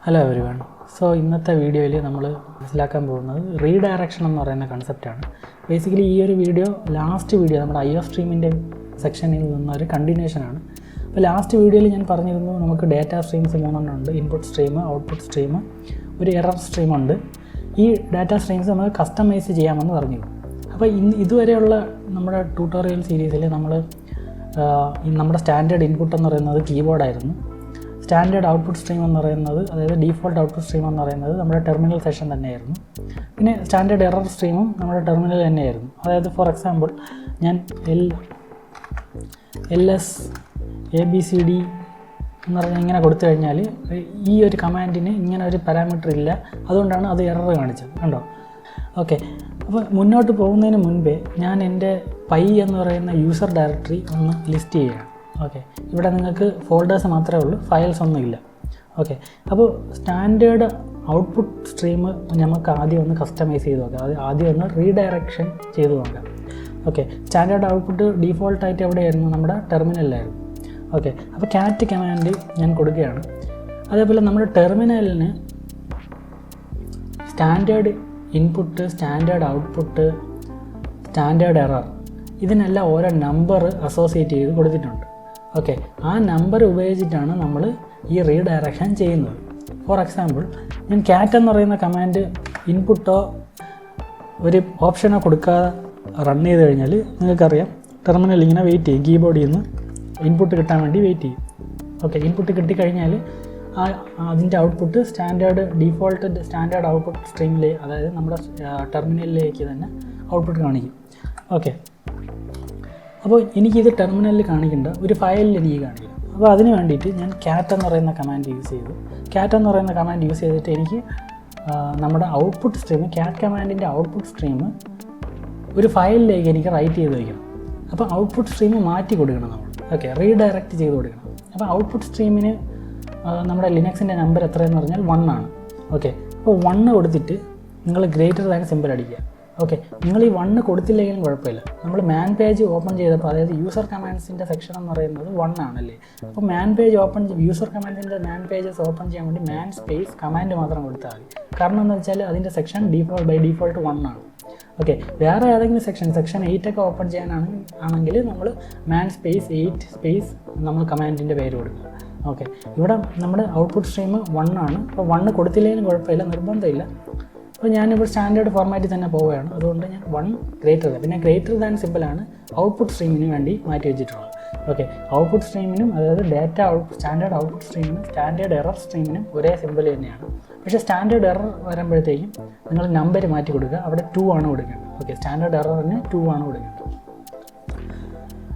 Hello everyone. So ഇന്നത്തെ വീഡിയോയിൽ നമ്മൾ മനസ്സിലാക്കാൻ പോകുന്നത് റീഡയറക്ഷൻ എന്ന് പറയുന്ന കൺസെപ്റ്റാണ്. ബേസിക്കലി ഈ ഒരു വീഡിയോ ലാസ്റ്റ് വീഡിയോ നമ്മുടെ IO സ്ട്രീമിൻ്റെ സെക്ഷനിൽ നിന്നൊരു കണ്ടിന്യൂഷനാണ്. അപ്പോൾ ലാസ്റ്റ് വീഡിയോയിൽ ഞാൻ പറഞ്ഞിരുന്നു നമുക്ക് ഡാറ്റ സ്ട്രീംസ് 3 ഉണ്ട്. ഇൻപുട്ട് സ്ട്രീം, ഔട്ട്പുട്ട് സ്ട്രീം, ഒരു എറർ സ്ട്രീമുണ്ട്. ഈ ഡാറ്റ സ്ട്രീംസ് നമുക്ക് കസ്റ്റമൈസ് ചെയ്യാമെന്ന് പറഞ്ഞിരുന്നു. അപ്പോൾ ഇതുവരെയുള്ള നമ്മുടെ ട്യൂട്ടോറിയൽ സീരീസിൽ നമ്മൾ നമ്മുടെ സ്റ്റാൻഡേർഡ് ഇൻപുട്ട് എന്ന് പറയുന്നത് കീബോർഡായിരുന്നു. സ്റ്റാൻഡേർഡ് ഔട്ട്പുട്ട് സ്ട്രീം എന്ന് പറയുന്നത്, അതായത് ഡീഫോൾട്ട് ഔട്ട്പുട്ട് സ്ട്രീം എന്ന് പറയുന്നത് നമ്മുടെ ടെർമിനൽ സെഷൻ തന്നെയായിരുന്നു. പിന്നെ സ്റ്റാൻഡേർഡ് എറർ സ്ട്രീമും നമ്മുടെ ടെർമിനൽ തന്നെയായിരുന്നു. അതായത് ഫോർ എക്സാമ്പിൾ ഞാൻ LS ABCD എന്ന് പറഞ്ഞാൽ ഇങ്ങനെ കൊടുത്തു കഴിഞ്ഞാൽ ഈ ഒരു കമാൻഡിന് ഇങ്ങനെ ഒരു പാരാമീറ്റർ ഇല്ല, അതുകൊണ്ടാണ് അത് എറർ കാണിച്ചത്. കണ്ടോ? ഓക്കെ. അപ്പോൾ മുന്നോട്ട് പോകുന്നതിന് മുൻപേ ഞാൻ എൻ്റെ പൈ എന്ന് പറയുന്ന യൂസർ ഡയറക്ടറി ഒന്ന് ലിസ്റ്റ് ചെയ്യുകയാണ്. ഓക്കെ. ഇവിടെ നിങ്ങൾക്ക് ഫോൾഡേഴ്സ് മാത്രമേ ഉള്ളൂ, ഫയൽസ് ഒന്നുമില്ല. ഓക്കെ. അപ്പോൾ സ്റ്റാൻഡേർഡ് ഔട്ട്പുട്ട് സ്ട്രീം നമുക്ക് ആദ്യം ഒന്ന് കസ്റ്റമൈസ് ചെയ്ത് നോക്കാം. അത് ആദ്യം ഒന്ന് റീഡയറക്ഷൻ ചെയ്ത് നോക്കാം. ഓക്കെ. സ്റ്റാൻഡേർഡ് ഔട്ട്പുട്ട് ഡീഫോൾട്ടായിട്ട് എവിടെയായിരുന്നു? നമ്മുടെ ടെർമിനലിലായിരുന്നു. ഓക്കെ. അപ്പോൾ കാറ്റ് കമാൻഡ് ഞാൻ കൊടുക്കുകയാണ്. അതേപോലെ നമ്മുടെ ടെർമിനലിന് standard input, standard output, standard error, ഇതിനെല്ലാം ഓരോ നമ്പർ അസോസിയേറ്റ് ചെയ്ത് കൊടുത്തിട്ടുണ്ട്. ഓക്കെ. ആ നമ്പർ ഉപയോഗിച്ചിട്ടാണ് നമ്മൾ ഈ റീഡയറക്ഷൻ ചെയ്യുന്നത്. ഫോർ എക്സാമ്പിൾ ഞാൻ കാറ്റ് എന്ന് പറയുന്ന കമാൻഡ് ഇൻപുട്ടോ ഒരു ഓപ്ഷനോ കൊടുക്കാതെ റൺ ചെയ്ത് കഴിഞ്ഞാൽ നിങ്ങൾക്കറിയാം ടെർമിനൽ ഇങ്ങനെ വെയിറ്റ് ചെയ്യും, കീബോർഡിൽ നിന്ന് ഇൻപുട്ട് കിട്ടാൻ വേണ്ടി വെയിറ്റ് ചെയ്യും. ഓക്കെ. ഇൻപുട്ട് കിട്ടിക്കഴിഞ്ഞാൽ അതിൻ്റെ ഔട്ട്പുട്ട് ഡീഫോൾട്ട് സ്റ്റാൻഡേർഡ് ഔട്ട്പുട്ട് സ്ട്രീമിലെ, അതായത് നമ്മുടെ ടെർമിനലിലേക്ക് തന്നെ ഔട്ട്പുട്ട് കാണിക്കും. ഓക്കെ. അപ്പോൾ എനിക്കിത് ടെർമിനലിൽ കാണിക്കേണ്ട ഒരു ഫയലിൽ എനിക്ക് കാണിക്കണം. അപ്പോൾ അതിന് വേണ്ടിയിട്ട് ഞാൻ കാറ്റ് എന്ന് പറയുന്ന കമാൻഡ് യൂസ് ചെയ്തു. കാറ്റ് എന്ന് പറയുന്ന കമാൻഡ് യൂസ് ചെയ്തിട്ട് എനിക്ക് നമ്മുടെ ഔട്ട്പുട്ട് സ്ട്രീം, കാറ്റ് കമാൻഡിൻ്റെ ഔട്ട്പുട്ട് സ്ട്രീം ഒരു ഫയലിലേക്ക് എനിക്ക് റൈറ്റ് ചെയ്ത് വയ്ക്കണം. അപ്പോൾ ഔട്ട്പുട്ട് സ്ട്രീം മാറ്റി കൊടുക്കണം നമ്മൾ. ഓക്കെ. റീഡയറക്റ്റ് ചെയ്ത് കൊടുക്കണം. അപ്പോൾ ഔട്ട്പുട്ട് സ്ട്രീമിന് നമ്മുടെ ലിനക്സിൻ്റെ നമ്പർ എത്രയെന്ന് പറഞ്ഞാൽ 1 ആണ്. ഓക്കെ. അപ്പോൾ 1 കൊടുത്തിട്ട് നിങ്ങൾ ഗ്രേറ്റർ ദാൻ സിമ്പിൾ അടിക്കുക. ഓക്കെ. നിങ്ങൾ ഈ 1 കൊടുത്തില്ലെങ്കിലും കുഴപ്പമില്ല. നമ്മൾ മാൻ പേജ് ഓപ്പൺ ചെയ്തപ്പോൾ, അതായത് യൂസർ കമാൻഡ്സിൻ്റെ സെക്ഷൻ എന്ന് പറയുന്നത് 1 ആണല്ലേ. അപ്പോൾ മാൻ പേജ് യൂസർ കമാൻഡ്സിൻ്റെ മാൻ പേജസ് ഓപ്പൺ ചെയ്യാൻ വേണ്ടി മാൻ സ്പേസ് കമാൻഡ് മാത്രം കൊടുത്താൽ മതി. കാരണം എന്ന് വെച്ചാൽ അതിൻ്റെ സെക്ഷൻ ബൈ ഡീഫോൾട്ട് 1 ആണ്. ഓക്കെ. വേറെ ഏതെങ്കിലും സെക്ഷൻ 8 ഒക്കെ ഓപ്പൺ ചെയ്യാനാണെങ്കിൽ നമ്മൾ മാൻ സ്പേസ് 8 സ്പേസ് നമ്മൾ കമാൻഡിൻ്റെ പേര് കൊടുക്കുക. ഓക്കെ. ഇവിടെ നമ്മുടെ ഔട്ട്പുട്ട് സ്ട്രീം 1 ആണ്. അപ്പോൾ 1 കൊടുത്തില്ലെങ്കിലും കുഴപ്പമില്ല, നിർബന്ധമില്ല. അപ്പോൾ ഞാനിപ്പോൾ സ്റ്റാൻഡേർഡ് ഫോർമാറ്റിൽ തന്നെ പോവുകയാണ്. അതുകൊണ്ട് ഞാൻ 1 ഗ്രേറ്റർ ദാൻ, പിന്നെ ഗ്രേറ്റർ ദാൻ സിമ്പിളാണ് ഔട്ട്പുട്ട് സ്ട്രീമിന് വേണ്ടി മാറ്റി വെച്ചിട്ടുള്ളത്. ഓക്കെ. ഔട്ട്പുട്ട് സ്ട്രീമിനും, അതായത് സ്റ്റാൻഡേർഡ് ഔട്ട്പുട്ട് സ്ട്രീമിനും സ്റ്റാൻഡേർഡ് എറർ സ്ട്രീമിനും ഒരേ സിമ്പിൾ തന്നെയാണ്. പക്ഷേ സ്റ്റാൻഡേർഡ് എറർ വരുമ്പോഴത്തേക്കും നിങ്ങൾ നമ്പർ മാറ്റി കൊടുക്കുക. അവിടെ 2 ആണ് കൊടുക്കേണ്ടത്. ഓക്കെ. സ്റ്റാൻഡേർഡ് എററിന് 2 ആണ് കൊടുക്കേണ്ടത്.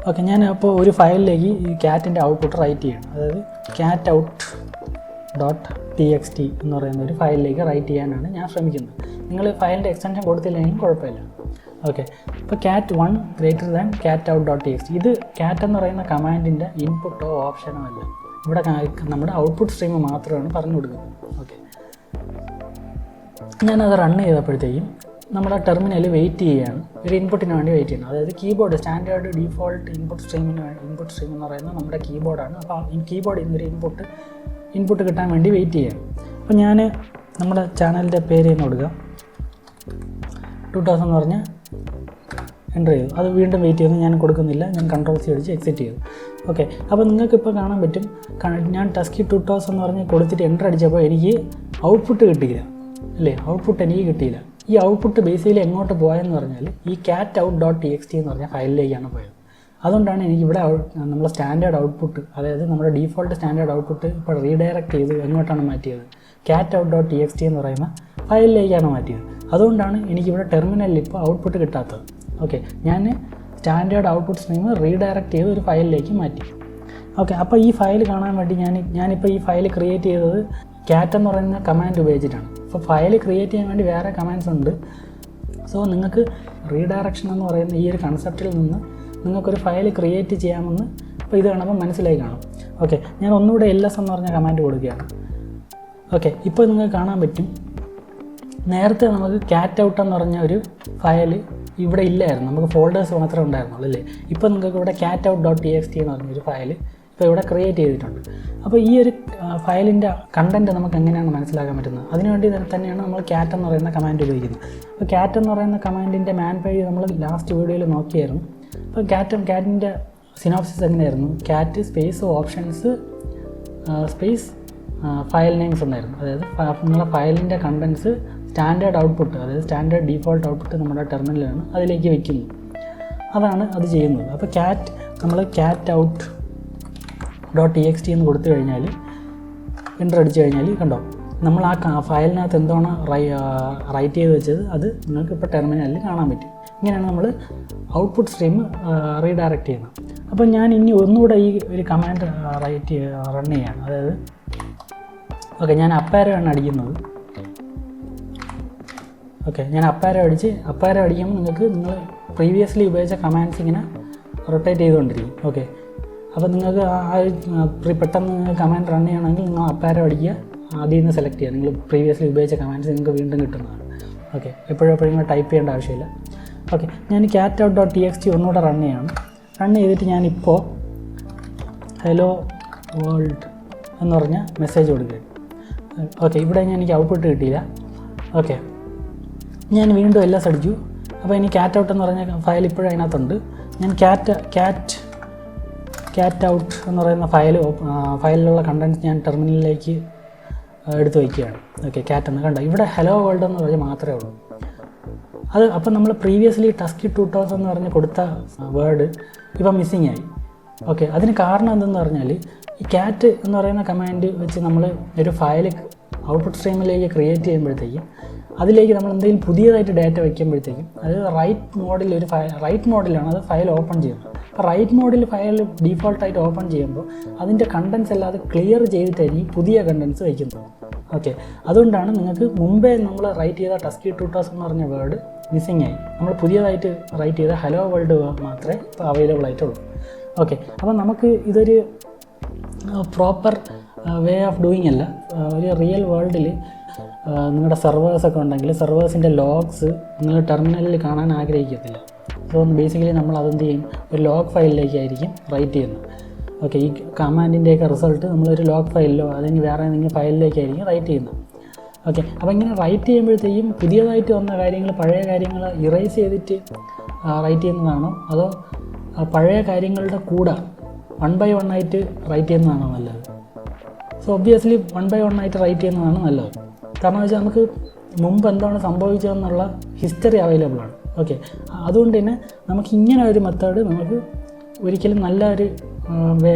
ഓക്കെ. ഞാൻ അപ്പോൾ ഒരു ഫയലിലേക്ക് ഈ കാറ്റിൻ്റെ ഔട്ട്പുട്ട് റൈറ്റ് ചെയ്യണം. അതായത് cat_out.txt എന്ന് പറയുന്ന ഒരു ഫയലിലേക്ക് റൈറ്റ് ചെയ്യാനാണ് ഞാൻ ശ്രമിക്കുന്നത്. നിങ്ങൾ ഫയലിൻ്റെ എക്സ്റ്റൻഷൻ കൊടുത്തില്ലെങ്കിലും കുഴപ്പമില്ല. ഓക്കെ. ഇപ്പോൾ cat1 ഗ്രേറ്റർ ദാൻ cat_out.txt. ഇത് കാറ്റ് എന്ന് പറയുന്ന കമാൻഡിൻ്റെ ഇൻപുട്ടോ ഓപ്ഷനോ അല്ല. ഇവിടെ നമ്മുടെ ഔട്ട്പുട്ട് സ്ട്രീം മാത്രമാണ് പറഞ്ഞു കൊടുക്കുന്നത്. ഓക്കെ. ഞാനത് റൺ ചെയ്തപ്പോഴത്തേക്കും നമ്മുടെ ടെർമിനൽ വെയിറ്റ് ചെയ്യുകയാണ്, ഒരു ഇൻപുട്ടിന് വേണ്ടി വെയിറ്റ് ചെയ്യണം. അതായത് keyboard standard default input stream എന്ന് പറയുന്നത് നമ്മുടെ കീബോർഡാണ്. അപ്പോൾ ഈ കീബോർഡിൽ നിന്നൊരു ഇൻപുട്ട് കിട്ടാൻ വേണ്ടി വെയിറ്റ് ചെയ്യുകയാണ്. അപ്പോൾ ഞാൻ നമ്മുടെ ചാനലിൻ്റെ പേര് എന്ന് കൊടുക്കുക, 2000 എന്ന് പറഞ്ഞ് എൻ്റർ ചെയ്തു. അത് വീണ്ടും വെയിറ്റ് ചെയ്യുന്നു, ഞാൻ കൊടുക്കുന്നില്ല. ഞാൻ Ctrl+C അടിച്ച് എക്സിറ്റ് ചെയ്തു. ഓക്കെ. അപ്പോൾ നിങ്ങൾക്കിപ്പോൾ കാണാൻ പറ്റും, ഞാൻ ടസ്കി 2000 എന്ന് പറഞ്ഞ് കൊടുത്തിട്ട് എൻ്റർ അടിച്ചപ്പോൾ എനിക്ക് ഔട്ട്പുട്ട് കിട്ടിയില്ല അല്ലേ. ഔട്ട്പുട്ട് എനിക്ക് കിട്ടിയില്ല. ഈ ഔട്ട്പുട്ട് ബേസിക്കലി എങ്ങോട്ട് പോയെന്ന് പറഞ്ഞാൽ ഈ cat_out.txt എന്ന് പറഞ്ഞ ഫയലിലേക്കാണ് പോയത്. അതുകൊണ്ടാണ് എനിക്കിവിടെ നമ്മുടെ സ്റ്റാൻഡേർഡ് ഔട്ട്പുട്ട്, അതായത് നമ്മുടെ ഡീഫോൾട്ട് സ്റ്റാൻഡേർഡ് ഔട്ട്പുട്ട് ഇപ്പോൾ റീഡയറക്റ്റ് ചെയ്ത് എങ്ങോട്ടാണ് മാറ്റിയത്? cat_out.txt എന്ന് പറയുന്ന ഫയലിലേക്കാണ് മാറ്റിയത്. അതുകൊണ്ടാണ് എനിക്കിവിടെ ടെർമിനലിൽ ഇപ്പോൾ ഔട്ട്പുട്ട് കിട്ടാത്തത്. ഓക്കെ. ഞാൻ സ്റ്റാൻഡേർഡ് ഔട്ട്പുട്ട് സ്ട്രീം റീഡയറക്റ്റ് ചെയ്ത് ഒരു ഫയലിലേക്ക് മാറ്റി. ഓക്കെ. അപ്പോൾ ഈ ഫയൽ കാണാൻ വേണ്ടി ഞാനിപ്പോൾ ഈ ഫയൽ ക്രിയേറ്റ് ചെയ്തത് കാറ്റ് എന്ന് പറയുന്ന കമാൻഡ് ഉപയോഗിച്ചിട്ടാണ്. അപ്പോൾ ഫയൽ ക്രിയേറ്റ് ചെയ്യാൻ വേണ്ടി വേറെ കമാൻഡ്സ് ഉണ്ട്. സോ നിങ്ങൾക്ക് റീഡയറക്ഷൻ എന്ന് പറയുന്ന ഈ ഒരു കൺസെപ്റ്റിൽ നിന്ന് നിങ്ങൾക്കൊരു ഫയൽ ക്രിയേറ്റ് ചെയ്യാമെന്ന് ഇപ്പോൾ ഇത് കാണുമ്പോൾ മനസ്സിലായി കാണും. ഓക്കെ. ഞാൻ ഒന്നുകൂടെ LS എന്ന് പറഞ്ഞ കമാൻഡ് കൊടുക്കുകയാണ്. ഓക്കെ. ഇപ്പോൾ നിങ്ങൾക്ക് കാണാൻ പറ്റും, നേരത്തെ നമുക്ക് cat_out എന്ന് പറഞ്ഞ ഒരു ഫയൽ ഇവിടെ ഇല്ലായിരുന്നു, നമുക്ക് ഫോൾഡേഴ്സ് മാത്രമേ ഉണ്ടായിരുന്നുള്ളൂ അല്ലേ. ഇപ്പോൾ നിങ്ങൾക്ക് ഇവിടെ cat_out.txt എന്ന് പറഞ്ഞൊരു ഫയൽ ഇപ്പോൾ ഇവിടെ ക്രിയേറ്റ് ചെയ്തിട്ടുണ്ട്. അപ്പോൾ ഈ ഒരു ഫയലിൻ്റെ കണ്ടൻറ്റ് നമുക്ക് എങ്ങനെയാണ് മനസ്സിലാക്കാൻ പറ്റുന്നത്? അതിനുവേണ്ടി തന്നെയാണ് നമ്മൾ ക്യാറ്റ് എന്ന് പറയുന്ന കമാൻഡ് ഉപയോഗിക്കുന്നത്. അപ്പോൾ ക്യാറ്റ് എന്ന് പറയുന്ന കമാൻഡിൻ്റെ മാൻ പേജ് നമ്മൾ ലാസ്റ്റ് വീഡിയോയിൽ നോക്കിയായിരുന്നു. അപ്പോൾ ക്യാറ്റിൻ്റെ സിനോപ്സിസ് എങ്ങനെയായിരുന്നു? Cat space options space file names എന്നായിരുന്നു. അതായത് നിങ്ങളുടെ ഫയലിൻ്റെ കണ്ടൻസ് സ്റ്റാൻഡേർഡ് ഔട്ട്പുട്ട്, അതായത് സ്റ്റാൻഡേർഡ് ഡീഫോൾട്ട് ഔട്ട്പുട്ട് നമ്മുടെ ടെർമിനലാണ് അതിലേക്ക് വയ്ക്കുന്നത്. അതാണ് അത് ചെയ്യുന്നത്. അപ്പോൾ നമ്മൾ ക്യാറ്റ് ഔട്ട് .txt എന്ന് കൊടുത്തു കഴിഞ്ഞാൽ, എൻ്റർ അടിച്ചു കഴിഞ്ഞാൽ കണ്ടോ, നമ്മൾ ആ ഫയലിനകത്ത് എന്താണ് റൈറ്റ് ചെയ്ത് വെച്ചത് അത് നിങ്ങൾക്ക് ഇപ്പോൾ ടെർമിനലിൽ കാണാൻ പറ്റും. ഇങ്ങനെയാണ് നമ്മൾ ഔട്ട്പുട്ട് സ്ട്രീം റീഡയറക്റ്റ് ചെയ്യുന്നത്. അപ്പോൾ ഞാൻ ഇനി ഒന്നുകൂടെ ഈ ഒരു കമാൻഡ് റൺ ചെയ്യാണ്. അതായത് ഓക്കെ, ഞാൻ അപ്പാരയാണ് അടിക്കുന്നത്. ഓക്കെ, ഞാൻ അപ്പാരം അടിക്കുമ്പോൾ നിങ്ങൾ പ്രീവിയസ്ലി ഉപയോഗിച്ച കമാൻഡ്സ് ഇങ്ങനെ റൊട്ടേറ്റ് ചെയ്തുകൊണ്ടിരിക്കും. ഓക്കെ, അപ്പോൾ നിങ്ങൾക്ക് പെട്ടെന്ന് കമാൻഡ് റൺ ചെയ്യണമെങ്കിൽ നിങ്ങൾ അപ്പാരം അടിക്കുക, അതിൽ നിന്ന് സെലക്ട് ചെയ്യുക. നിങ്ങൾ പ്രീവിയസ്ലി ഉപയോഗിച്ച കമാൻഡ്സ് നിങ്ങൾക്ക് വീണ്ടും കിട്ടുന്നതാണ്. ഓക്കെ, എപ്പോഴും ടൈപ്പ് ചെയ്യേണ്ട ആവശ്യമില്ല. ഓക്കെ, ഞാൻ ക്യാറ്റ് ഔട്ട് .txt ഒന്നുകൂടെ റൺ ചെയ്യാണ്. റൺ ചെയ്തിട്ട് ഞാനിപ്പോൾ ഹലോ വേൾഡ് എന്ന് പറഞ്ഞ മെസ്സേജ് കൊടുക്കുകയാണ്. ഓക്കെ, ഇവിടെ എനിക്ക് ഔട്ട്പുട്ട് കിട്ടിയില്ല. ഓക്കെ, ഞാൻ വീണ്ടും LS അടിച്ചു. അപ്പോൾ ഇനി ക്യാറ്റ് ഔട്ട് എന്ന് പറഞ്ഞ ഫയൽ ഇപ്പോഴും അതിനകത്തുണ്ട്. ഞാൻ ക്യാറ്റ് ഔട്ട് എന്ന് പറയുന്ന ഫയലിലുള്ള കണ്ടൻറ്റ് ഞാൻ ടെർമിനലിലേക്ക് എടുത്ത് വയ്ക്കുകയാണ്. ഓക്കെ, ക്യാറ്റ് എന്ന് കണ്ടോ, ഇവിടെ ഹലോ വേൾഡ് എന്ന് പറഞ്ഞാൽ മാത്രമേ ഉള്ളൂ. അപ്പം നമ്മൾ പ്രീവിയസ്ലി ടസ്കി 2000 എന്ന് പറഞ്ഞ് കൊടുത്ത വേർഡ് ഇപ്പം മിസ്സിങ് ആയി. ഓക്കെ, അതിന് കാരണം എന്തെന്ന് പറഞ്ഞാൽ ഈ ക്യാറ്റ് എന്ന് പറയുന്ന കമാൻഡ് വെച്ച് നമ്മൾ ഒരു ഫയൽ ഔട്ട്പുട്ട് സ്ട്രീമിലേക്ക് ക്രിയേറ്റ് ചെയ്യുമ്പോഴത്തേക്കും അതിലേക്ക് നമ്മൾ എന്തെങ്കിലും പുതിയതായിട്ട് ഡാറ്റ വയ്ക്കുമ്പോഴത്തേക്കും അത് റൈറ്റ് മോഡിലാണ് അത് ഫയൽ ഓപ്പൺ ചെയ്യുന്നത്. അപ്പോൾ റൈറ്റ് മോഡിൽ ഫയൽ ഡീഫോൾട്ടായിട്ട് ഓപ്പൺ ചെയ്യുമ്പോൾ അതിൻ്റെ കണ്ടൻസ് അല്ലാതെ ക്ലിയർ ചെയ്തിട്ടായിരിക്കും പുതിയ കണ്ടൻസ് വയ്ക്കുന്നത്. ഓക്കെ, അതുകൊണ്ടാണ് നിങ്ങൾക്ക് മുമ്പേ നമ്മൾ റൈറ്റ് ചെയ്ത ടസ്കി 2000 എന്ന് പറഞ്ഞ വേർഡ് മിസ്സിങ് ആയി. നമ്മൾ പുതിയതായിട്ട് റൈറ്റ് ചെയ്ത ഹലോ വേൾഡ് മാത്രമേ ഇപ്പോൾ അവൈലബിൾ ആയിട്ടുള്ളൂ. ഓക്കെ, അപ്പോൾ നമുക്ക് ഇതൊരു പ്രോപ്പർ വേ ഓഫ് ഡൂയിങ് അല്ല. ഒരു റിയൽ വേൾഡിൽ നിങ്ങളുടെ സെർവേഴ്സൊക്കെ ഉണ്ടെങ്കിൽ സെർവേഴ്സിൻ്റെ ലോഗ്സ് നിങ്ങൾ ടെർമിനലിൽ കാണാൻ ആഗ്രഹിക്കത്തില്ല. സോ ബേസിക്കലി നമ്മൾ അതെന്ത് ചെയ്യും, ഒരു ലോഗ് ഫയലിലേക്കായിരിക്കും റൈറ്റ് ചെയ്യുന്നത്. ഓക്കെ, ഈ കമാൻഡിൻ്റെയൊക്കെ റിസൾട്ട് നമ്മളൊരു ലോഗ് ഫയലിലോ അല്ലെങ്കിൽ വേറെ ഏതെങ്കിലും ഫയലിലേക്കായിരിക്കും റൈറ്റ് ചെയ്യുന്നത്. ഓക്കെ, അപ്പോൾ ഇങ്ങനെ റൈറ്റ് ചെയ്യുമ്പോഴത്തേക്കും പുതിയതായിട്ട് വന്ന കാര്യങ്ങൾ പഴയ കാര്യങ്ങൾ ഇറേസ് ചെയ്തിട്ട് റൈറ്റ് ചെയ്യുന്നതാണോ അതോ പഴയ കാര്യങ്ങളുടെ കൂടെ 1 by 1 ആയിട്ട് റൈറ്റ് ചെയ്യുന്നതാണോ നല്ലത്? സോ ഒബ്വിയസ്ലി 1 by 1 ആയിട്ട് റൈറ്റ് ചെയ്യുന്നതാണ് നല്ലത്. കാരണം വെച്ചാൽ നമുക്ക് മുമ്പ് എന്താണ് സംഭവിച്ചതെന്നുള്ള ഹിസ്റ്ററി അവൈലബിൾ ആണ്. ഓക്കെ, അതുകൊണ്ട് തന്നെ നമുക്ക് ഇങ്ങനെ ഒരു മെത്തേഡ് നമുക്ക് ഒരിക്കലും നല്ലൊരു വേ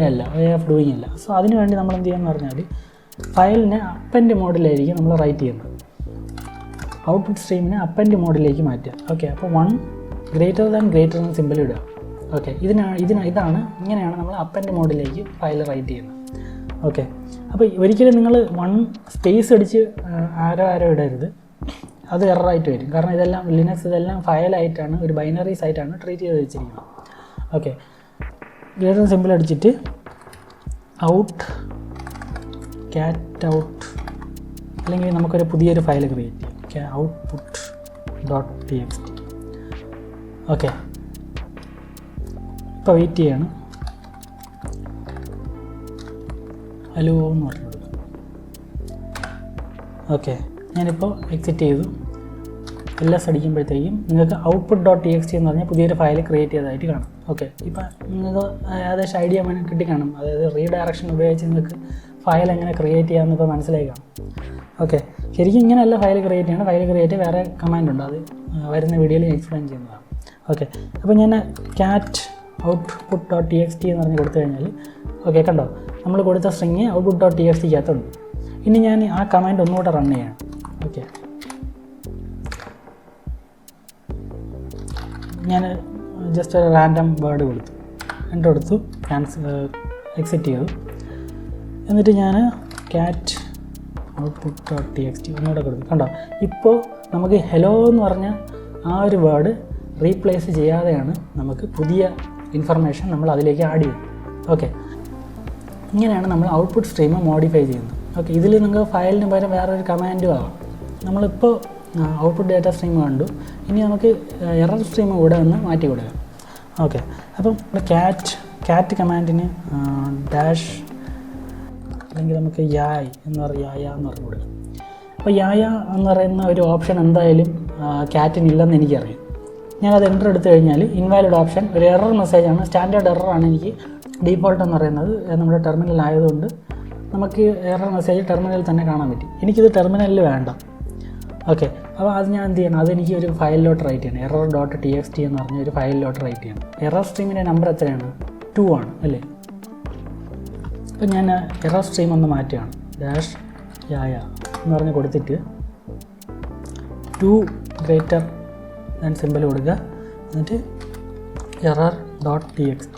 ഓഫ് ഡൂയിങ് അല്ല. സോ അതിന് വേണ്ടി നമ്മൾ എന്ത് ചെയ്യുമെന്ന് പറഞ്ഞാൽ ഫയലിനെ അപ്പൻഡ് മോഡിലായിരിക്കും നമ്മൾ റൈറ്റ് ചെയ്യുന്നത്. ഔട്ട്പുട്ട് സ്ട്രീമിനെ അപ്പൻഡ് മോഡിലേക്ക് മാറ്റുക. ഓക്കെ, അപ്പോൾ 1 > എന്ന് സിമ്പിൾ ഇടുക. ഓക്കെ, ഇങ്ങനെയാണ് നമ്മൾ അപ്പൻഡ് മോഡിലേക്ക് ഫയൽ റൈറ്റ് ചെയ്യുന്നത്. ഓക്കെ, അപ്പോൾ ഒരിക്കലും നിങ്ങൾ 1 സ്പേസ് അടിച്ച് ആരോ ഇടരുത്, അത് എററായിട്ട് വരും. കാരണം ഇതെല്ലാം ലിനക്സ് ഇതെല്ലാം ഫയലായിട്ടാണ്, ഒരു ബൈനറി സൈറ്റാണ് ട്രീറ്റ് ചെയ്ത് വെച്ചിരിക്കുന്നത്. ഓക്കെ, സിമ്പിൾ അടിച്ചിട്ട് ക്യാറ്റ് ഔട്ട് അല്ലെങ്കിൽ നമുക്കൊരു പുതിയൊരു ഫയൽ ക്രിയേറ്റ് ചെയ്യാം, output .txt. ഓക്കെ, ഇപ്പോൾ വെയിറ്റ് ചെയ്യാണ്. ഹലോ എന്ന് പറഞ്ഞു. ഓക്കെ, ഞാനിപ്പോൾ എക്സിറ്റ് ചെയ്തു. LS അടിക്കുമ്പോഴത്തേക്കും നിങ്ങൾക്ക് output.txt എന്ന് പറഞ്ഞാൽ പുതിയൊരു ഫയൽ ക്രിയേറ്റ് ചെയ്തതായിട്ട് കാണും. ഓക്കെ, ഇപ്പം നിങ്ങൾക്ക് ഏകദേശം ഐഡിയ കിട്ടിക്കാണും. അതായത് റീഡയറക്ഷൻ ഉപയോഗിച്ച് നിങ്ങൾക്ക് ഫയൽ എങ്ങനെ ക്രിയേറ്റ് ചെയ്യാമെന്ന് ഇപ്പോൾ മനസ്സിലായി കാണും. ഓക്കെ, ശരിക്കും ഇങ്ങനെയല്ല ഫയൽ ക്രിയേറ്റ് ചെയ്യണം. ഫയൽ ക്രിയേറ്റ് വേറെ കമാൻഡ് ഉണ്ട്, അത് വരുന്ന വീഡിയോയിൽ എക്സ്പ്ലെയിൻ ചെയ്യുന്നതാണ്. ഓക്കെ, അപ്പോൾ ഞാൻ ക്യാറ്റ് output.txt എന്ന് പറഞ്ഞ് കൊടുത്തു കഴിഞ്ഞാൽ ഓക്കെ കണ്ടോ, നമ്മൾ കൊടുത്ത സ്ട്രിങ് output.txt-ക്കകത്തുണ്ട്. ഇനി ഞാൻ ആ കമാൻഡ് ഒന്നുകൂടെ റൺ ചെയ്യണം. ഓക്കെ, ഞാൻ ജസ്റ്റ് ഒരു റാൻഡം വേർഡ് കൊടുത്തു, എൻ്റർ കൊടുത്തു, എക്സിറ്റ് ചെയ്തു. എന്നിട്ട് ഞാൻ ക്യാറ്റ് output.txt ഒന്നുകൂടെ കൊടുത്തു. കണ്ടോ, ഇപ്പോൾ നമുക്ക് ഹലോ എന്ന് പറഞ്ഞ ആ ഒരു വേർഡ് റീപ്ലേസ് ചെയ്യാതെയാണ് നമുക്ക് പുതിയ ഇൻഫർമേഷൻ നമ്മൾ അതിലേക്ക് ആഡ് ചെയ്യുന്നത്. ഓക്കെ, ഇങ്ങനെയാണ് നമ്മൾ ഔട്ട്പുട്ട് സ്ട്രീം മോഡിഫൈ ചെയ്യുന്നത്. ഓക്കെ, ഇതിൽ നിങ്ങൾക്ക് ഫയലിന് പകരം വേറൊരു കമാൻഡും ആവാം. നമ്മളിപ്പോൾ ഔട്ട്പുട്ട് ഡാറ്റ സ്ട്രീം കണ്ടു, ഇനി നമുക്ക് എറർ സ്ട്രീം കൂടെ ഒന്ന് മാറ്റി കൊടുക്കാം. ഓക്കെ, അപ്പം ക്യാറ്റ് ക്യാറ്റ് കമാൻഡിന് ഡാഷ് അല്ലെങ്കിൽ നമുക്ക് യായ എന്ന് പറഞ്ഞു കൊടുക്കാം. അപ്പോൾ യായ എന്ന് പറയുന്ന ഒരു ഓപ്ഷൻ എന്തായാലും ക്യാറ്റിനില്ലെന്ന് എനിക്കറിയാം. ഞാനത് എൻ്റർ എടുത്തു കഴിഞ്ഞാൽ ഇൻവാലിഡ് ഓപ്ഷൻ ഒരു എറർ മെസ്സേജാണ്, സ്റ്റാൻഡേർഡ് എററാണ് എനിക്ക് ഡീഫോൾട്ട് എന്ന് പറയുന്നത്. നമ്മുടെ ടെർമിനൽ ആയതുകൊണ്ട് നമുക്ക് എറർ മെസ്സേജ് ടെർമിനലിൽ തന്നെ കാണാൻ പറ്റും. എനിക്കിത് ടെർമിനലിൽ വേണ്ട. ഓക്കെ, അപ്പോൾ അത് ഞാൻ എന്ത് ചെയ്യണം, അതെനിക്ക് ഒരു ഫയലിലോട്ട് റൈറ്റ് ചെയ്യണം. error.txt എന്ന് പറഞ്ഞ ഒരു ഫയലിലോട്ട് റൈറ്റ് ചെയ്യണം. എറർ സ്ട്രീമിൻ്റെ നമ്പർ എത്രയാണ്? 2 ആണ് അല്ലേ. അപ്പോൾ ഞാൻ എറർ സ്ട്രീം ഒന്ന് മാറ്റുകയാണ്. ഡാഷ് യായ എന്ന് പറഞ്ഞ് കൊടുത്തിട്ട് 2 ഗ്രേറ്റർ ദാൻ സിമ്പിൾ കൊടുക്കുക. എന്നിട്ട് error.txt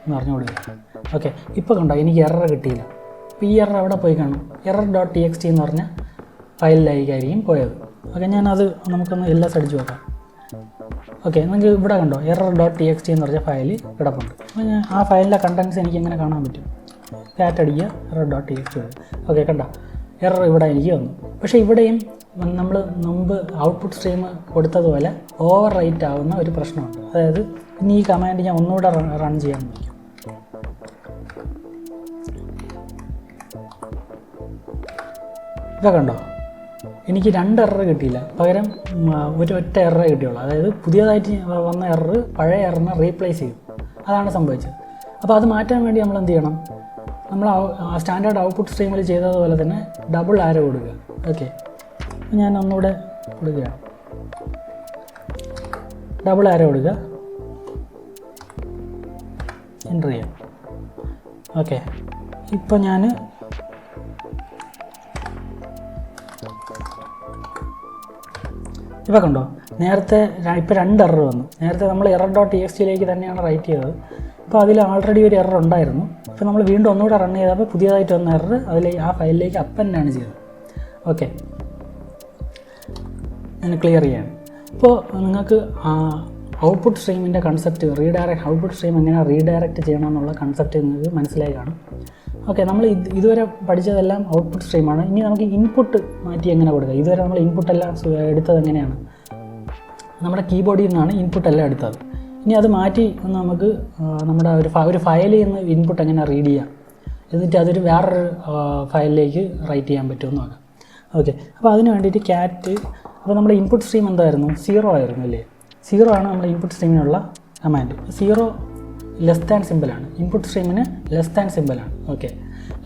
എന്ന് പറഞ്ഞു കൊടുക്കുക. ഓക്കെ, ഇപ്പോൾ കണ്ടോ എനിക്ക് എറർ കിട്ടിയില്ല. അപ്പോൾ ഈ എറർ എവിടെ പോയി കാണും? error.txt എന്ന് പറഞ്ഞ ഫയലിലായിരിക്കും പോയത്. ഓക്കെ, ഞാനത് നമുക്കൊന്ന് LS അടിച്ച് നോക്കാം. ഓക്കെ, നിങ്ങൾക്ക് ഇവിടെ കണ്ടോ error.txt എന്ന് പറഞ്ഞ ഫയൽ കിടപ്പുണ്ട്. അപ്പോൾ ഞാൻ ആ ഫയലിലെ കണ്ടൻസ് എനിക്ക് എങ്ങനെ കാണാൻ പറ്റും? ക്യാറ്റ് അടിക്കുക, error.txt വരും. ഓക്കെ, കണ്ടോ എറർ ഇവിടെ എനിക്ക് വന്നു. പക്ഷേ ഇവിടെയും നമ്മൾ മുമ്പ് ഔട്ട്പുട്ട് സ്ട്രീം കൊടുത്തതുപോലെ ഓവർ റൈറ്റ് ആവുന്ന ഒരു പ്രശ്നമുണ്ട്. അതായത് ഇനി ഈ കമാൻഡ് ഞാൻ ഒന്നുകൂടെ റൺ ചെയ്യാൻ നോക്കും. ഇതൊക്കെ കണ്ടോ എനിക്ക് 2 എറർ കിട്ടിയില്ല, പകരം ഒറ്റ എറർ കിട്ടിയുള്ളൂ. അതായത് പുതിയതായിട്ട് വന്ന എറർ പഴയ എററിനെ റീപ്ലേസ് ചെയ്തു. അതാണ് സംഭവിച്ചത്. അപ്പോൾ അത് മാറ്റാൻ വേണ്ടി നമ്മൾ എന്ത് ചെയ്യണം? നമ്മൾ സ്റ്റാൻഡേർഡ് ഔട്ട്പുട്ട് സ്ട്രീമിൽ ചെയ്തതുപോലെ തന്നെ ഡബിൾ ആരോ കൊടുക്കുക. ഓക്കെ, ഞാൻ ഒന്നുകൂടെ കൊടുക്കുകയാണ്. ഡബിൾ ആരോ കൊടുക്കുക, എൻ്റർ ചെയ്യാം. ഓക്കെ, ഇപ്പോൾ ഞാൻ ഇപ്പോൾ കണ്ടോ നേരത്തെ ഇപ്പോൾ 2 എറർ വന്നു. നേരത്തെ നമ്മൾ error.txt തന്നെയാണ് റൈറ്റ് ചെയ്തത്. അപ്പോൾ അതിൽ ആൾറെഡി ഒരു എറർ ഉണ്ടായിരുന്നു. അപ്പോൾ നമ്മൾ വീണ്ടും ഒന്നുകൂടെ റൺ ചെയ്തപ്പോൾ പുതിയതായിട്ട് വന്ന എറർ ആ ഫയലിലേക്ക് അപ്പന്നാണ് ചെയ്തത്. ഓക്കെ, ഞാൻ ക്ലിയർ ചെയ്യാണ്. ഇപ്പോൾ നിങ്ങൾക്ക് ഔട്ട്പുട്ട് സ്ട്രീമിൻ്റെ കൺസെപ്റ്റ് ഔട്ട്പുട്ട് സ്ട്രീം എങ്ങനെ റീഡയറക്റ്റ് ചെയ്യണം എന്നുള്ള കൺസെപ്റ്റ് നിങ്ങൾക്ക് മനസ്സിലായി കാണും. ഓക്കെ, നമ്മൾ ഇതുവരെ പഠിച്ചതെല്ലാം ഔട്ട്പുട്ട് സ്ട്രീമാണ്. ഇനി നമുക്ക് ഇൻപുട്ട് മാറ്റി എങ്ങനെ കൊടുക്കുക? ഇതുവരെ നമ്മൾ ഇൻപുട്ടെല്ലാം എടുത്തത് എങ്ങനെയാണ്? നമ്മുടെ കീബോർഡിൽ നിന്നാണ് ഇൻപുട്ടെല്ലാം എടുത്തത്. ഇനി അത് മാറ്റി നമുക്ക് നമ്മുടെ ഒരു ഫയലിൽ നിന്ന് ഇൻപുട്ട് എങ്ങനെ റീഡ് ചെയ്യാം, എന്നിട്ട് അതൊരു വേറൊരു ഫയലിലേക്ക് റൈറ്റ് ചെയ്യാൻ പറ്റുമെന്ന് നോക്കാം. ഓക്കെ, അപ്പോൾ അതിന് വേണ്ടിയിട്ട് ക്യാറ്റ്, അപ്പോൾ നമ്മുടെ ഇൻപുട്ട് സ്ട്രീം എന്തായിരുന്നു? 0 ആയിരുന്നു അല്ലേ. 0 ആണ് നമ്മുടെ ഇൻപുട്ട് സ്ട്രീമിനുള്ള കമാൻഡ്. 0 ലെസ് ദാൻ സിമ്പിളാണ്. ഇൻപുട്ട് സ്ട്രീമിന് ലെസ് ദാൻ സിമ്പിളാണ്. ഓക്കെ,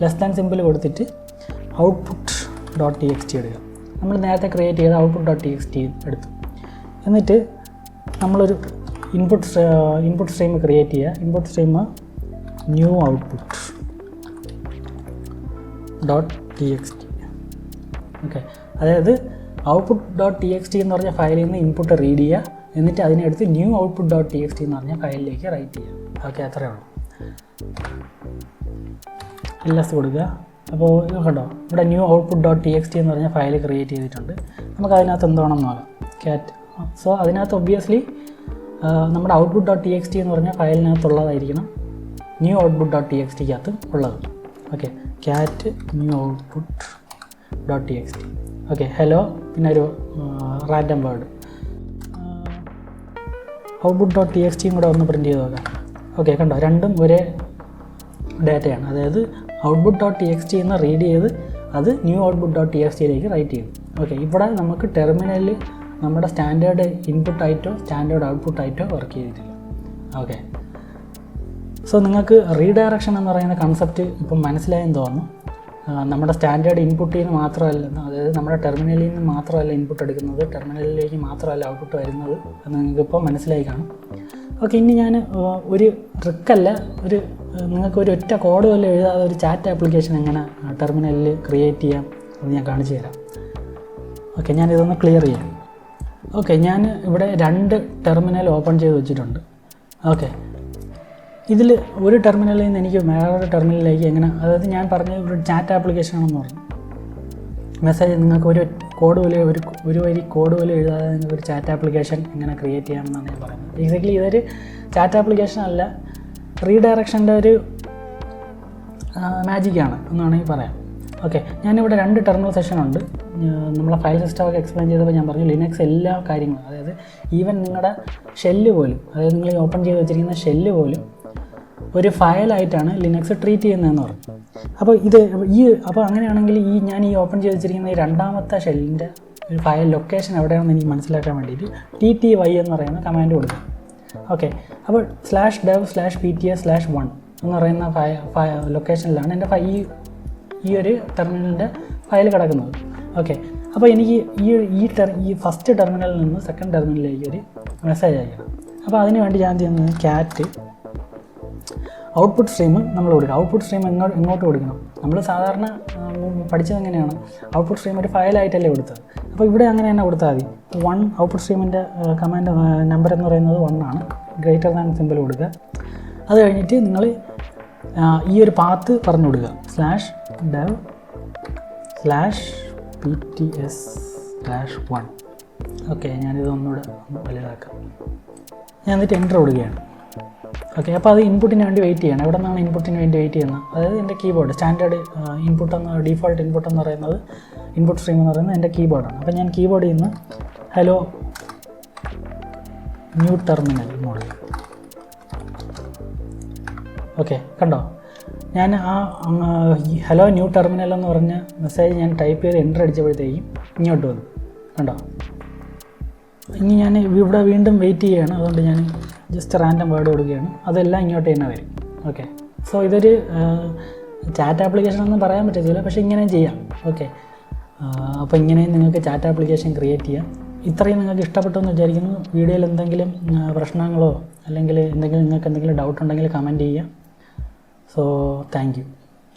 ലെസ് ദാൻ സിമ്പിൾ കൊടുത്തിട്ട് output.txt എടുക്കുക. നമ്മൾ നേരത്തെ ക്രിയേറ്റ് ചെയ്ത output.txt എടുത്തു. എന്നിട്ട് നമ്മളൊരു ഇൻപുട്ട് സ്ട്രീം ക്രിയേറ്റ് ചെയ്യുക. Input stream new output.txt. Okay, അതായത് output.txt എന്ന് പറഞ്ഞ ഫയലിൽ നിന്ന് ഇൻപുട്ട് റീഡ് ചെയ്യുക, എന്നിട്ട് അതിനെടുത്ത് ന്യൂ output.txt എന്ന് പറഞ്ഞ ഫയലിലേക്ക് റൈറ്റ് ചെയ്യുക. ഓക്കെ, അത്രയേ ഉള്ളൂ. LS കൊടുക്കുക. അപ്പോൾ ഇത് കണ്ടോ ഇവിടെ ന്യൂ output.txt എന്ന് പറഞ്ഞ ഫയൽ ക്രിയേറ്റ് ചെയ്തിട്ടുണ്ട്. നമുക്ക് അതിനകത്ത് എന്താണെന്ന് നോക്കാം. ക്യാറ്റ്, സോ അതിനകത്ത് ഒബ്വിയസ്ലി നമ്മുടെ output.txt എന്ന് പറഞ്ഞ ഫയലിനകത്തുള്ളതായിരിക്കണം ന്യൂ output.txt ഉള്ളത്. Okay, cat new output.txt. Okay, hello, പിന്നെ ഒരു റാൻഡം വേർഡ് output.txt കൂടെ ഒന്ന് പ്രിൻറ്റ് ചെയ്ത് നോക്കാം. ഓക്കെ, കണ്ടോ രണ്ടും ഒരേ ഡാറ്റയാണ്. അതായത് output.txt എന്ന് റീഡ് ചെയ്ത് അത് ന്യൂ output.txt റൈറ്റ് ചെയ്യും. ഓക്കെ, ഇവിടെ നമുക്ക് ടെർമിനലിൽ നമ്മുടെ സ്റ്റാൻഡേർഡ് ഇൻപുട്ടായിട്ടോ സ്റ്റാൻഡേർഡ് ഔട്ട്പുട്ടായിട്ടോ വർക്ക് ചെയ്തിട്ടില്ല. ഓക്കെ, സോ നിങ്ങൾക്ക് റീഡയറക്ഷൻ എന്ന് പറയുന്ന കൺസെപ്റ്റ് ഇപ്പം മനസ്സിലായെന്ന് തോന്നുന്നു. നമ്മുടെ സ്റ്റാൻഡേർഡ് ഇൻപുട്ടിൽ നിന്ന് മാത്രമല്ല, അതായത് നമ്മുടെ ടെർമിനലിൽ നിന്ന് മാത്രമല്ല ഇൻപുട്ട് എടുക്കുന്നത്, ടെർമിനലിലേക്ക് മാത്രമല്ല ഔട്ട്പുട്ട് വരുന്നത് എന്ന് നിങ്ങൾക്കിപ്പോൾ മനസ്സിലായി കാണും. ഓക്കെ, ഇനി ഞാൻ ഒരു ട്രിക്കല്ല, നിങ്ങൾക്ക് ഒരു ഒറ്റ കോഡ് പോലെ എഴുതാതെ ഒരു ചാറ്റ് ആപ്ലിക്കേഷൻ എങ്ങനെ ടെർമിനലിൽ ക്രിയേറ്റ് ചെയ്യാം എന്ന് ഞാൻ കാണിച്ചു തരാം. ഓക്കെ, ഞാനിതൊന്ന് ക്ലിയർ ചെയ്യാം. ഓക്കെ, ഞാൻ ഇവിടെ 2 ടെർമിനൽ ഓപ്പൺ ചെയ്ത് വെച്ചിട്ടുണ്ട്. ഓക്കെ, ഇതിൽ ഒരു ടെർമിനലിൽ നിന്ന് എനിക്ക് വേറൊരു ടെർമിനലിലേക്ക് എങ്ങനെ, അതായത് ഞാൻ പറഞ്ഞ ഒരു ചാറ്റ് ആപ്ലിക്കേഷൻ ആണെന്ന് പറഞ്ഞു. മെസ്സേജ് നിങ്ങൾക്ക് ഒരു കോഡ് പോലെ ഒരു വരി കോഡ് പോലെ എഴുതാതെ നിങ്ങൾക്ക് ഒരു ചാറ്റ് ആപ്ലിക്കേഷൻ എങ്ങനെ ക്രിയേറ്റ് ചെയ്യാമെന്നാണ് ഞാൻ പറയുന്നത്. എക്സാക്ട്ലി ഇതൊരു ചാറ്റ് ആപ്ലിക്കേഷൻ അല്ല, റീഡയറക്ഷൻ്റെ ഒരു മാജിക്കാണ് എന്ന് വേണമെങ്കിൽ പറയാം. ഓക്കെ, ഞാനിവിടെ 2 ടെർമിനൽ സെഷൻ ഉണ്ട്. നമ്മളെ ഫയൽ സിസ്റ്റമൊക്കെ എക്സ്പ്ലെയിൻ ചെയ്തപ്പോൾ ഞാൻ പറഞ്ഞു ലിനക്സ് എല്ലാ കാര്യങ്ങളും, അതായത് ഈവൻ നിങ്ങളുടെ ഷെല്ല് പോലും, അതായത് നിങ്ങൾ ഓപ്പൺ ചെയ്ത് വെച്ചിരിക്കുന്ന ഷെല്ല് പോലും ഒരു ഫയലായിട്ടാണ് ലിനക്സ് ട്രീറ്റ് ചെയ്യുന്നതെന്ന് പറഞ്ഞു. അപ്പോൾ അപ്പോൾ അങ്ങനെയാണെങ്കിൽ ഞാൻ ഓപ്പൺ ചെയ്ത് വെച്ചിരിക്കുന്ന ഈ രണ്ടാമത്തെ ഷെല്ലിൻ്റെ ഒരു ഫയൽ ലൊക്കേഷൻ എവിടെയാണെന്ന് എനിക്ക് മനസ്സിലാക്കാൻ വേണ്ടിയിട്ട് TTY എന്ന് പറയുന്ന കമാൻഡ് കൊടുക്കാം. ഓക്കെ, അപ്പോൾ /dev/pts/1 എന്ന് പറയുന്ന ലൊക്കേഷനിലാണ് എൻ്റെ ഈ ഒരു ടെർമിനലിൻ്റെ ഫയൽ കിടക്കുന്നത്. ഓക്കെ, അപ്പോൾ എനിക്ക് ഈ ഫസ്റ്റ് ടെർമിനലിൽ നിന്ന് സെക്കൻഡ് ടെർമിനലിലേക്ക് ഒരു മെസ്സേജ് അയക്കണം. അപ്പോൾ അതിന് വേണ്ടി ഞാൻ ചെയ്യുന്നത് ക്യാറ്റ് ഔട്ട്പുട്ട് സ്ട്രീം നമ്മൾ കൊടുക്കുക. ഔട്ട്പുട്ട് സ്ട്രീം എങ്ങോട്ട് കൊടുക്കണം? നമ്മൾ സാധാരണ പഠിച്ചത് എങ്ങനെയാണ്? ഔട്ട്പുട്ട് സ്ട്രീം ഒരു ഫയലായിട്ടല്ലേ കൊടുത്തത്. അപ്പോൾ ഇവിടെ അങ്ങനെ തന്നെ കൊടുത്താൽ മതി. 1 ഔട്ട്പുട്ട് സ്ട്രീമിൻ്റെ കമാൻഡ് നമ്പർ എന്ന് പറയുന്നത് 1 ആണ്. ഗ്രേറ്റർ ദാൻ സിമ്പിൾ കൊടുക്കുക. അത് കഴിഞ്ഞിട്ട് നിങ്ങൾ ഈ ഒരു പാത്ത് പറഞ്ഞു കൊടുക്കുക, /dev/pts/1. ഓക്കെ, ഞാനിത് ഒന്നുകൂടെ വലുതാക്കാം. ഞാൻ എന്നിട്ട് എൻ്റർ കൊടുക്കുകയാണ്. ഓക്കെ, അപ്പോൾ അത് ഇൻപുട്ടിന് വേണ്ടി വെയിറ്റ് ചെയ്യണം. എവിടെ നിന്നാണ് ഇൻപുട്ടിന് വേണ്ടി വെയിറ്റ് ചെയ്യുന്നത്? അതായത് എൻ്റെ കീബോർഡ് സ്റ്റാൻഡേർഡ് ഡീഫോൾട്ട് ഇൻപുട്ട് എന്ന് പറയുന്നത് ഇൻപുട്ട് സ്ട്രീം എന്ന് പറയുന്നത് എൻ്റെ കീബോർഡാണ്. അപ്പോൾ ഞാൻ കീബോർഡിൽ നിന്ന് hello new terminal mode. Okay, കണ്ടോ? ഞാൻ ഹലോ ന്യൂ ടെർമിനൽ എന്ന് പറഞ്ഞ മെസ്സേജ് ഞാൻ ടൈപ്പ് ചെയ്ത് എൻ്റർ അടിച്ചപ്പോഴത്തേക്കും ഇങ്ങോട്ട് വന്നു. കണ്ടോ? ഇനി ഞാൻ ഇവിടെ വീണ്ടും വെയിറ്റ് ചെയ്യുകയാണ്. അതുകൊണ്ട് ഞാൻ ജസ്റ്റ് റാൻഡം വേർഡ് കൊടുക്കുകയാണ്. അതെല്ലാം ഇങ്ങോട്ട് തന്നെ വരും. ഓക്കെ, സോ ഇതൊരു ചാറ്റ് ആപ്ലിക്കേഷൻ ഒന്നും പറയാൻ പറ്റത്തില്ല, പക്ഷേ ഇങ്ങനെയും ചെയ്യാം. ഓക്കെ, അപ്പോൾ ഇങ്ങനെയും നിങ്ങൾക്ക് ചാറ്റ് ആപ്ലിക്കേഷൻ ക്രിയേറ്റ് ചെയ്യാം. ഇത്രയും നിങ്ങൾക്ക് ഇഷ്ടപ്പെട്ടു എന്ന് വിചാരിക്കുന്നു. വീഡിയോയിൽ എന്തെങ്കിലും പ്രശ്നങ്ങളോ അല്ലെങ്കിൽ നിങ്ങൾക്ക് എന്തെങ്കിലും ഡൗട്ട് ഉണ്ടെങ്കിൽ കമൻറ്റ് ചെയ്യാം. So thank you.